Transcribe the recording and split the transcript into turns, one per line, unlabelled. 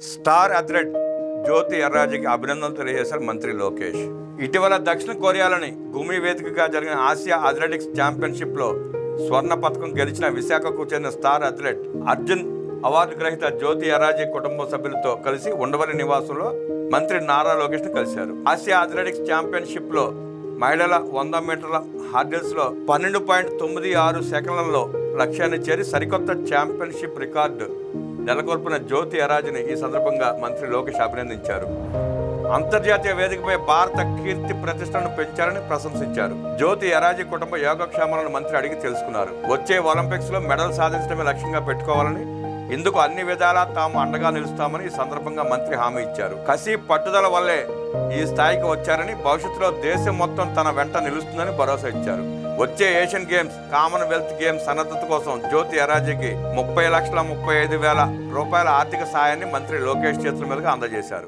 Star athlete జ్యోతి ఎర్రాజీకి అభినందనలు తెలియజేశారు మంత్రి లోకేష్. ఇటీవల దక్షిణ కొరియాలోని గుమి వేదికగా జరిగిన ఆసియా అథ్లెటిక్స్ ఛాంపియన్షిప్లో స్వర్ణ పథకం గెలిచిన విశాఖకు చెందిన స్టార్ అథ్లెట్ అర్జున్ అవార్డు గ్రహీత జ్యోతి ఎర్రాజీ కుటుంబ సభ్యులతో కలిసి ఉండవల్లి నివాసంలో మంత్రి నారా లోకేష్ను కలిశారు. ఆసియా అథ్లెటిక్స్ ఛాంపియన్షిప్లో మహిళల 100 మీటర్ల హార్డిల్స్లో 12.96 సెకండ్లలో లక్ష్యాన్ని చేరి సరికొత్త ఛాంపియన్షిప్ రికార్డు నెలకొల్పిన జ్యోతి ఎర్రాజీని ఈ సందర్భంగా మంత్రి లోకేష్ అభినందించారు. అంతర్జాతీయ వేదికపై భారత కీర్తి ప్రతిష్టలను పెంచారని ప్రశంసించారు. జ్యోతి ఎర్రాజీ కుటుంబ యోగక్షేమాలను మంత్రి అడిగి తెలుసుకున్నారు. వచ్చే ఒలింపిక్స్ లో మెడల్ సాధించడమే లక్ష్యంగా పెట్టుకోవాలని, ఇందుకు అన్ని విధాలా తాము అండగా నిలుస్తామని ఈ సందర్భంగా మంత్రి హామీ ఇచ్చారు. కసి పట్టుదల వల్లే ఈ స్థాయికి వచ్చారని, భవిష్యత్తులో దేశం మొత్తం తన వెంట నిలుస్తుందని భరోసా ఇచ్చారు. వచ్చే ఏషియన్ గేమ్స్, కామన్వెల్త్ గేమ్స్ సన్నద్ధత కోసం జ్యోతి ఎర్రాజీకి 30,35,000 రూపాయల ఆర్థిక సాయాన్ని మంత్రి లోకేష్ చేతుల మీదుగా అందజేశారు.